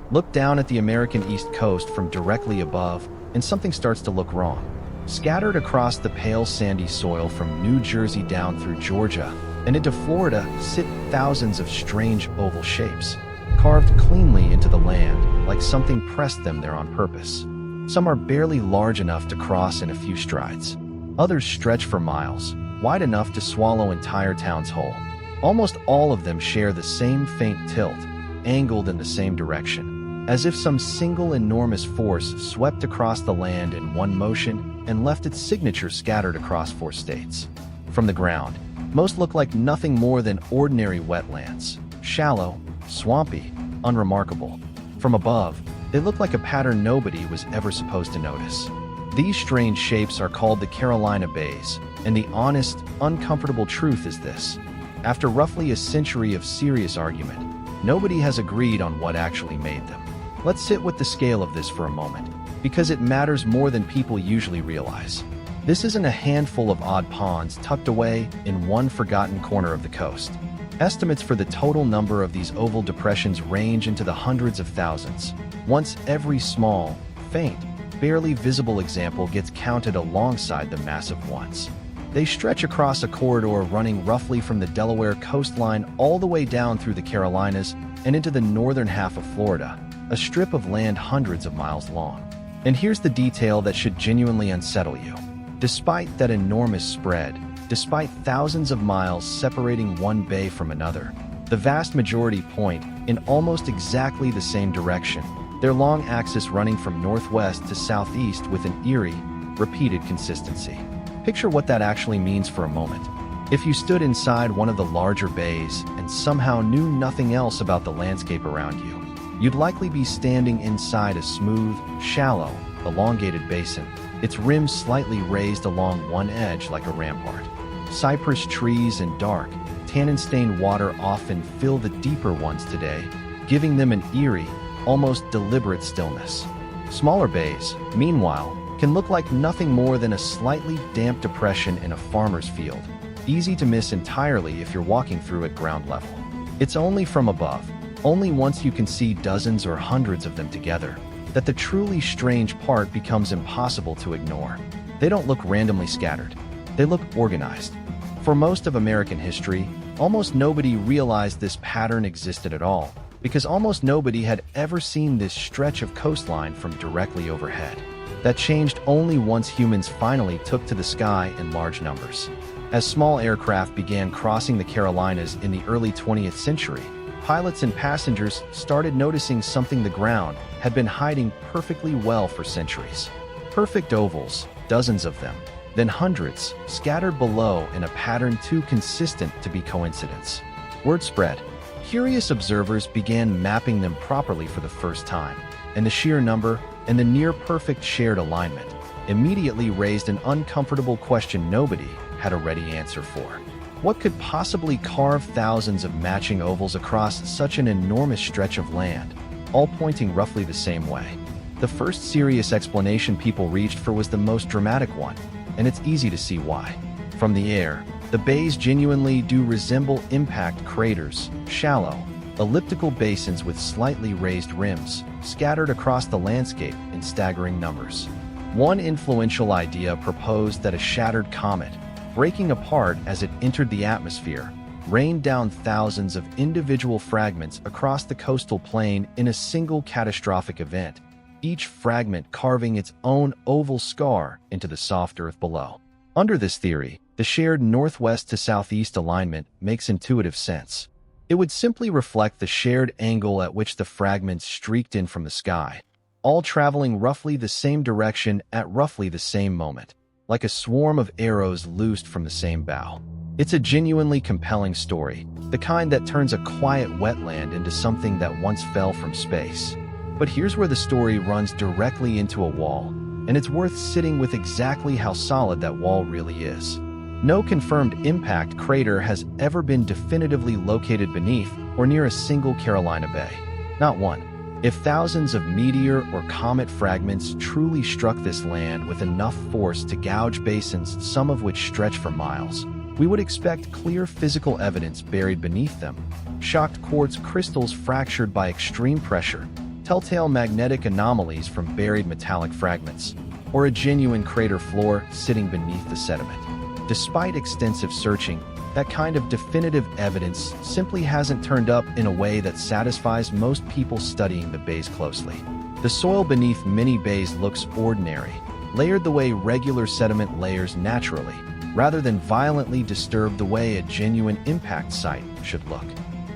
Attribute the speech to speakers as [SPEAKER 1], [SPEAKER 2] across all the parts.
[SPEAKER 1] Look down at the American East Coast from directly above, and something starts to look wrong. Scattered across the pale sandy soil from New Jersey down through Georgia and into Florida sit thousands of strange oval shapes, carved cleanly into the land, like something pressed them there on purpose. Some are barely large enough to cross in a few strides. Others stretch for miles, wide enough to swallow entire towns whole. Almost all of them share the same faint tilt, angled in the same direction, as if some single enormous force swept across the land in one motion and left its signature scattered across 4 states. From the ground, most look like nothing more than ordinary wetlands, shallow, swampy, unremarkable. From above, they look like a pattern nobody was ever supposed to notice. These strange shapes are called the Carolina Bays, and the honest, uncomfortable truth is this. After roughly a century of serious argument, nobody has agreed on what actually made them. Let's sit with the scale of this for a moment, because it matters more than people usually realize. This isn't a handful of odd ponds tucked away in one forgotten corner of the coast. Estimates for the total number of these oval depressions range into the hundreds of thousands. Once every small, faint, barely visible example gets counted alongside the massive ones. They stretch across a corridor running roughly from the Delaware coastline all the way down through the Carolinas and into the northern half of Florida, a strip of land hundreds of miles long. And here's the detail that should genuinely unsettle you. Despite that enormous spread, despite thousands of miles separating one bay from another, the vast majority point in almost exactly the same direction, their long axis running from northwest to southeast with an eerie, repeated consistency. Picture what that actually means for a moment. If you stood inside one of the larger bays and somehow knew nothing else about the landscape around you, you'd likely be standing inside a smooth, shallow, elongated basin, its rim slightly raised along one edge like a rampart. Cypress trees and dark, tannin-stained water often fill the deeper ones today, giving them an eerie, almost deliberate stillness. Smaller bays, meanwhile, can look like nothing more than a slightly damp depression in a farmer's field, easy to miss entirely if you're walking through at ground level. It's only from above, only once you can see dozens or hundreds of them together, that the truly strange part becomes impossible to ignore. They don't look randomly scattered. They look organized. For most of American history, almost nobody realized this pattern existed at all, because almost nobody had ever seen this stretch of coastline from directly overhead. That changed only once humans finally took to the sky in large numbers. As small aircraft began crossing the Carolinas in the early 20th century, pilots and passengers started noticing something the ground had been hiding perfectly well for centuries. Perfect ovals, dozens of them, then hundreds, scattered below in a pattern too consistent to be coincidence. Word spread. Curious observers began mapping them properly for the first time, and the sheer number and the near-perfect shared alignment immediately raised an uncomfortable question nobody had a ready answer for. What could possibly carve thousands of matching ovals across such an enormous stretch of land, all pointing roughly the same way? The first serious explanation people reached for was the most dramatic one, and it's easy to see why. From the air, the bays genuinely do resemble impact craters, shallow, elliptical basins with slightly raised rims, scattered across the landscape in staggering numbers. One influential idea proposed that a shattered comet, breaking apart as it entered the atmosphere, rained down thousands of individual fragments across the coastal plain in a single catastrophic event, each fragment carving its own oval scar into the soft earth below. Under this theory, the shared northwest to southeast alignment makes intuitive sense. It would simply reflect the shared angle at which the fragments streaked in from the sky, all traveling roughly the same direction at roughly the same moment, like a swarm of arrows loosed from the same bow. It's a genuinely compelling story, the kind that turns a quiet wetland into something that once fell from space. But here's where the story runs directly into a wall, and it's worth sitting with exactly how solid that wall really is. No confirmed impact crater has ever been definitively located beneath or near a single Carolina bay. Not one. If thousands of meteor or comet fragments truly struck this land with enough force to gouge basins, some of which stretch for miles, we would expect clear physical evidence buried beneath them. Shocked quartz crystals fractured by extreme pressure, telltale magnetic anomalies from buried metallic fragments, or a genuine crater floor sitting beneath the sediment. Despite extensive searching, that kind of definitive evidence simply hasn't turned up in a way that satisfies most people studying the bays closely. The soil beneath many bays looks ordinary, layered the way regular sediment layers naturally, rather than violently disturbed the way a genuine impact site should look.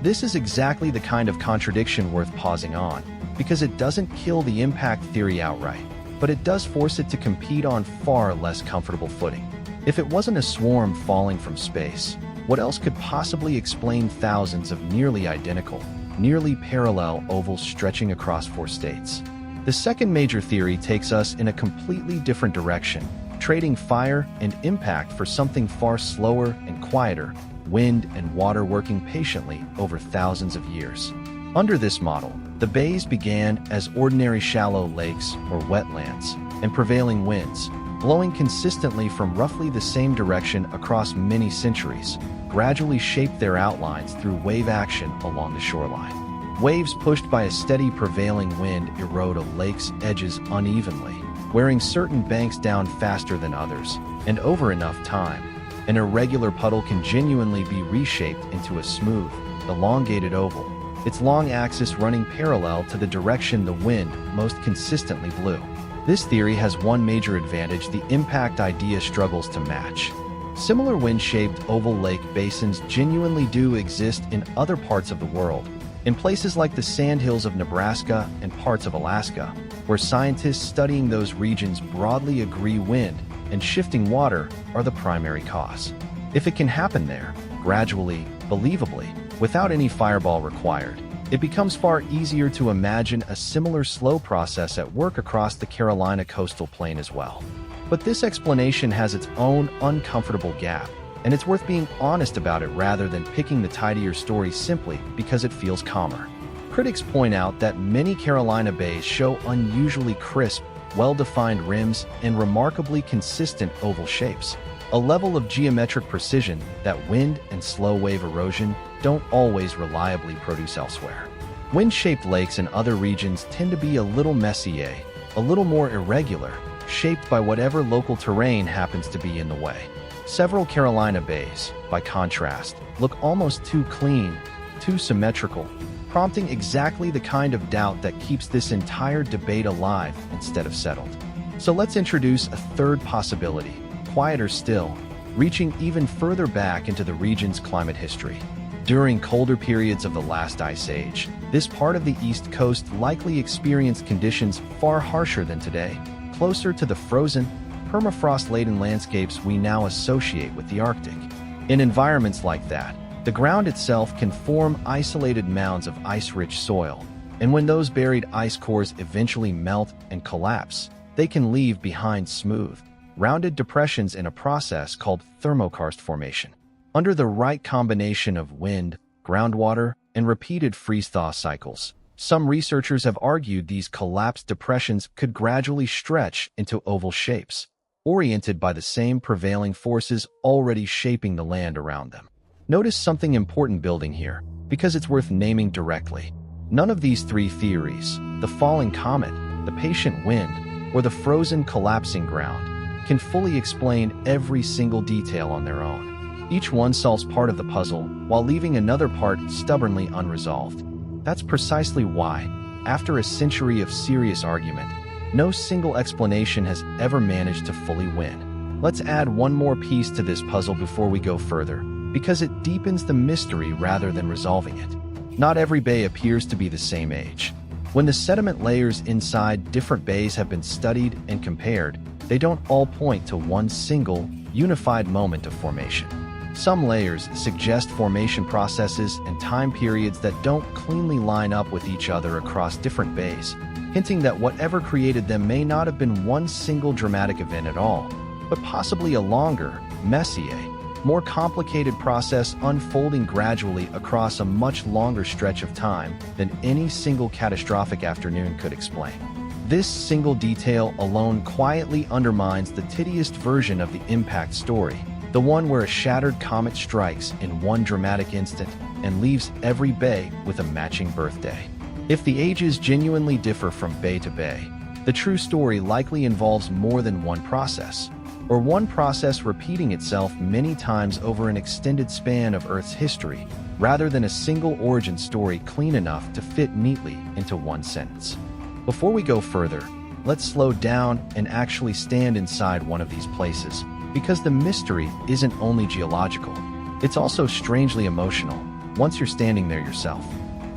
[SPEAKER 1] This is exactly the kind of contradiction worth pausing on, because it doesn't kill the impact theory outright, but it does force it to compete on far less comfortable footing. If it wasn't a swarm falling from space, what else could possibly explain thousands of nearly identical, nearly parallel ovals stretching across 4 states? The second major theory takes us in a completely different direction, trading fire and impact for something far slower and quieter, wind and water working patiently over thousands of years. Under this model, the bays began as ordinary shallow lakes or wetlands, and prevailing winds, blowing consistently from roughly the same direction across many centuries, gradually shaped their outlines through wave action along the shoreline. Waves pushed by a steady prevailing wind erode a lake's edges unevenly, wearing certain banks down faster than others, and over enough time, an irregular puddle can genuinely be reshaped into a smooth, elongated oval, its long axis running parallel to the direction the wind most consistently blew. This theory has one major advantage the impact idea struggles to match. Similar wind-shaped oval lake basins genuinely do exist in other parts of the world, in places like the sandhills of Nebraska and parts of Alaska, where scientists studying those regions broadly agree wind and shifting water are the primary cause. If it can happen there, gradually, believably, without any fireball required, it becomes far easier to imagine a similar slow process at work across the Carolina coastal plain as well. But this explanation has its own uncomfortable gap, and it's worth being honest about it rather than picking the tidier story simply because it feels calmer. Critics point out that many Carolina bays show unusually crisp, well-defined rims and remarkably consistent oval shapes, a level of geometric precision that wind and slow wave erosion don't always reliably produce elsewhere. Wind-shaped lakes in other regions tend to be a little messier, a little more irregular, shaped by whatever local terrain happens to be in the way. Several Carolina bays, by contrast, look almost too clean, too symmetrical, prompting exactly the kind of doubt that keeps this entire debate alive instead of settled. So let's introduce a third possibility, quieter still, reaching even further back into the region's climate history. During colder periods of the last ice age, this part of the East Coast likely experienced conditions far harsher than today, closer to the frozen, permafrost-laden landscapes we now associate with the Arctic. In environments like that, the ground itself can form isolated mounds of ice-rich soil, and when those buried ice cores eventually melt and collapse, they can leave behind smooth, rounded depressions in a process called thermokarst formation. Under the right combination of wind, groundwater, and repeated freeze-thaw cycles, some researchers have argued these collapsed depressions could gradually stretch into oval shapes, oriented by the same prevailing forces already shaping the land around them. Notice something important building here, because it's worth naming directly. None of these three theories, the falling comet, the patient wind, or the frozen collapsing ground, can fully explain every single detail on their own. Each one solves part of the puzzle, while leaving another part stubbornly unresolved. That's precisely why, after a century of serious argument, no single explanation has ever managed to fully win. Let's add one more piece to this puzzle before we go further, because it deepens the mystery rather than resolving it. Not every bay appears to be the same age. When the sediment layers inside different bays have been studied and compared, they don't all point to one single, unified moment of formation. Some layers suggest formation processes and time periods that don't cleanly line up with each other across different bays, hinting that whatever created them may not have been one single dramatic event at all, but possibly a longer, messier, more complicated process unfolding gradually across a much longer stretch of time than any single catastrophic afternoon could explain. This single detail alone quietly undermines the tedious version of the impact story, the one where a shattered comet strikes in one dramatic instant and leaves every bay with a matching birthday. If the ages genuinely differ from bay to bay, the true story likely involves more than one process, or one process repeating itself many times over an extended span of Earth's history, rather than a single origin story clean enough to fit neatly into one sentence. Before we go further, let's slow down and actually stand inside one of these places, because the mystery isn't only geological, it's also strangely emotional once you're standing there yourself.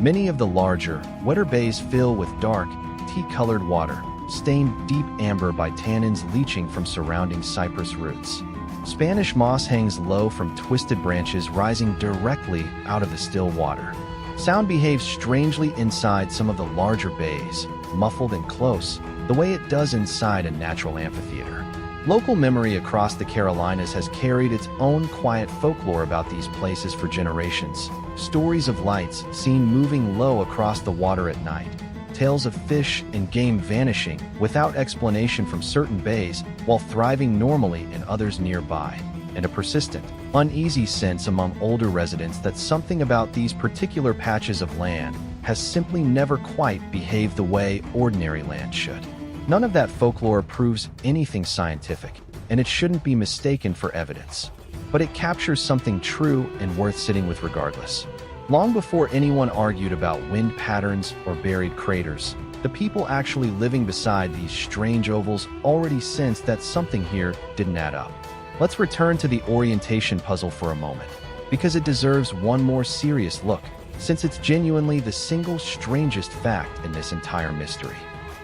[SPEAKER 1] Many of the larger, wetter bays fill with dark, tea-colored water, stained deep amber by tannins leaching from surrounding cypress roots. Spanish moss hangs low from twisted branches rising directly out of the still water. Sound behaves strangely inside some of the larger bays, muffled and close, the way it does inside a natural amphitheater. Local memory across the Carolinas has carried its own quiet folklore about these places for generations. Stories of lights seen moving low across the water at night, tales of fish and game vanishing without explanation from certain bays while thriving normally in others nearby, and a persistent, uneasy sense among older residents that something about these particular patches of land has simply never quite behaved the way ordinary land should. None of that folklore proves anything scientific, and it shouldn't be mistaken for evidence. But it captures something true and worth sitting with regardless. Long before anyone argued about wind patterns or buried craters, the people actually living beside these strange ovals already sensed that something here didn't add up. Let's return to the orientation puzzle for a moment, because it deserves one more serious look, since it's genuinely the single strangest fact in this entire mystery.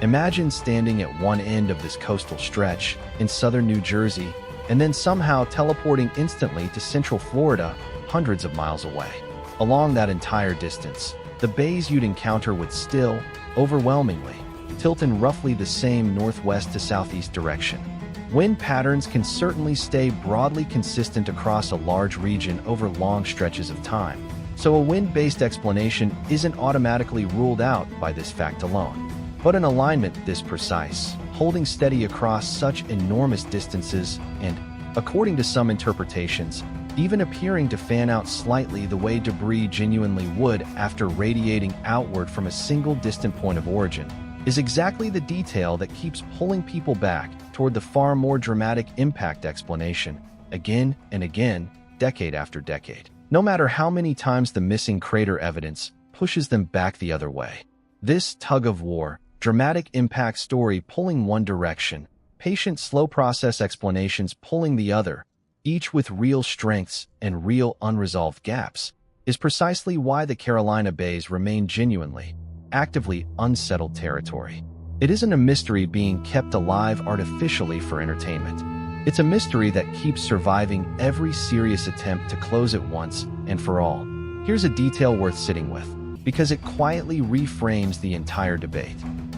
[SPEAKER 1] Imagine standing at one end of this coastal stretch in southern New Jersey and then somehow teleporting instantly to central Florida, hundreds of miles away. Along that entire distance, the bays you'd encounter would still, overwhelmingly, tilt in roughly the same northwest to southeast direction. Wind patterns can certainly stay broadly consistent across a large region over long stretches of time, so a wind-based explanation isn't automatically ruled out by this fact alone. But an alignment this precise, holding steady across such enormous distances and, according to some interpretations, even appearing to fan out slightly the way debris genuinely would after radiating outward from a single distant point of origin, is exactly the detail that keeps pulling people back toward the far more dramatic impact explanation, again and again, decade after decade. No matter how many times the missing crater evidence pushes them back the other way. This tug-of-war, dramatic impact story pulling one direction, patient slow process explanations pulling the other, each with real strengths and real unresolved gaps, is precisely why the Carolina Bays remain genuinely, actively unsettled territory. It isn't a mystery being kept alive artificially for entertainment. It's a mystery that keeps surviving every serious attempt to close it once and for all. Here's a detail worth sitting with, because it quietly reframes the entire debate.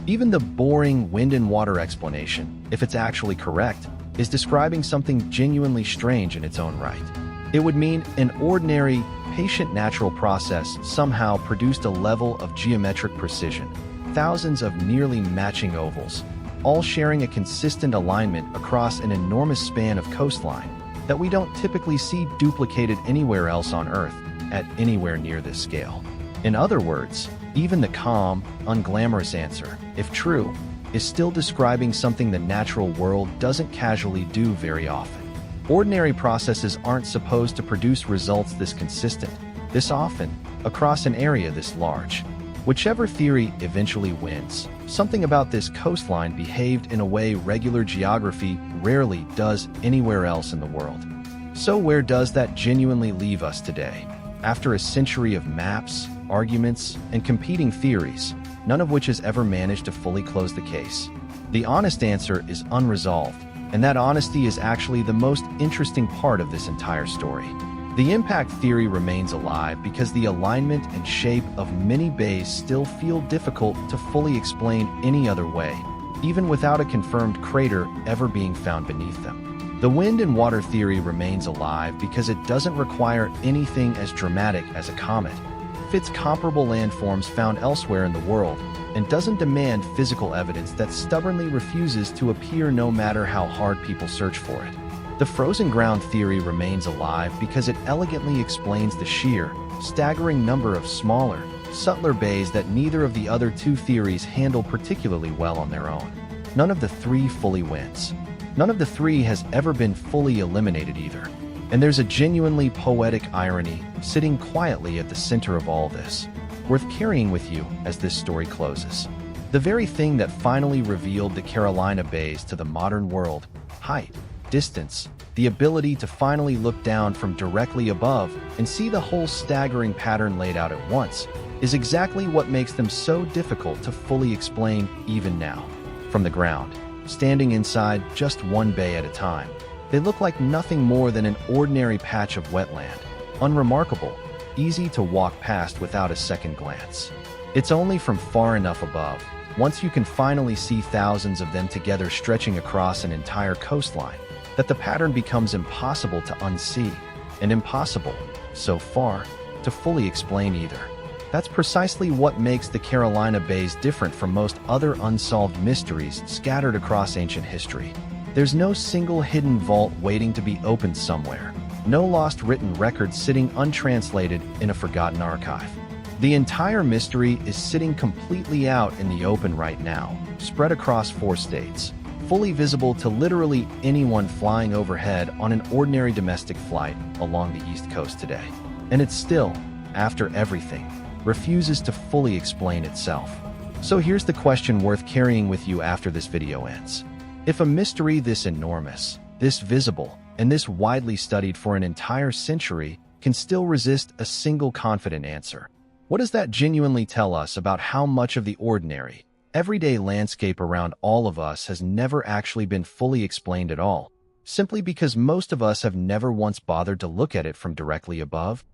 [SPEAKER 1] Even the boring wind and water explanation, if it's actually correct, is describing something genuinely strange in its own right. It would mean an ordinary, patient natural process somehow produced a level of geometric precision, thousands of nearly matching ovals, all sharing a consistent alignment across an enormous span of coastline that we don't typically see duplicated anywhere else on Earth at anywhere near this scale. In other words, even the calm, unglamorous answer, if true, is still describing something the natural world doesn't casually do very often. Ordinary processes aren't supposed to produce results this consistent, this often, across an area this large. Whichever theory eventually wins, something about this coastline behaved in a way regular geography rarely does anywhere else in the world. So where does that genuinely leave us today? After a century of maps, arguments, and competing theories, none of which has ever managed to fully close the case. The honest answer is unresolved, and that honesty is actually the most interesting part of this entire story. The impact theory remains alive because the alignment and shape of many bays still feel difficult to fully explain any other way, even without a confirmed crater ever being found beneath them. The wind and water theory remains alive because it doesn't require anything as dramatic as a comet, fits comparable landforms found elsewhere in the world, and doesn't demand physical evidence that stubbornly refuses to appear no matter how hard people search for it. The frozen ground theory remains alive because it elegantly explains the sheer, staggering number of smaller, subtler bays that neither of the other two theories handle particularly well on their own. None of the three fully wins. None of the three has ever been fully eliminated either. And there's a genuinely poetic irony sitting quietly at the center of all this, worth carrying with you as this story closes. The very thing that finally revealed the Carolina Bays to the modern world, height, distance, the ability to finally look down from directly above and see the whole staggering pattern laid out at once, is exactly what makes them so difficult to fully explain even now. From the ground, standing inside just one bay at a time, they look like nothing more than an ordinary patch of wetland, unremarkable, easy to walk past without a second glance. It's only from far enough above, once you can finally see thousands of them together stretching across an entire coastline, that the pattern becomes impossible to unsee, and impossible, so far, to fully explain either. That's precisely what makes the Carolina Bays different from most other unsolved mysteries scattered across ancient history. There's no single hidden vault waiting to be opened somewhere, no lost written record sitting untranslated in a forgotten archive. The entire mystery is sitting completely out in the open right now, spread across 4 states, fully visible to literally anyone flying overhead on an ordinary domestic flight along the East Coast today. And it still, after everything, refuses to fully explain itself. So here's the question worth carrying with you after this video ends. If a mystery this enormous, this visible, and this widely studied for an entire century can still resist a single confident answer, what does that genuinely tell us about how much of the ordinary, everyday landscape around all of us has never actually been fully explained at all, simply because most of us have never once bothered to look at it from directly above?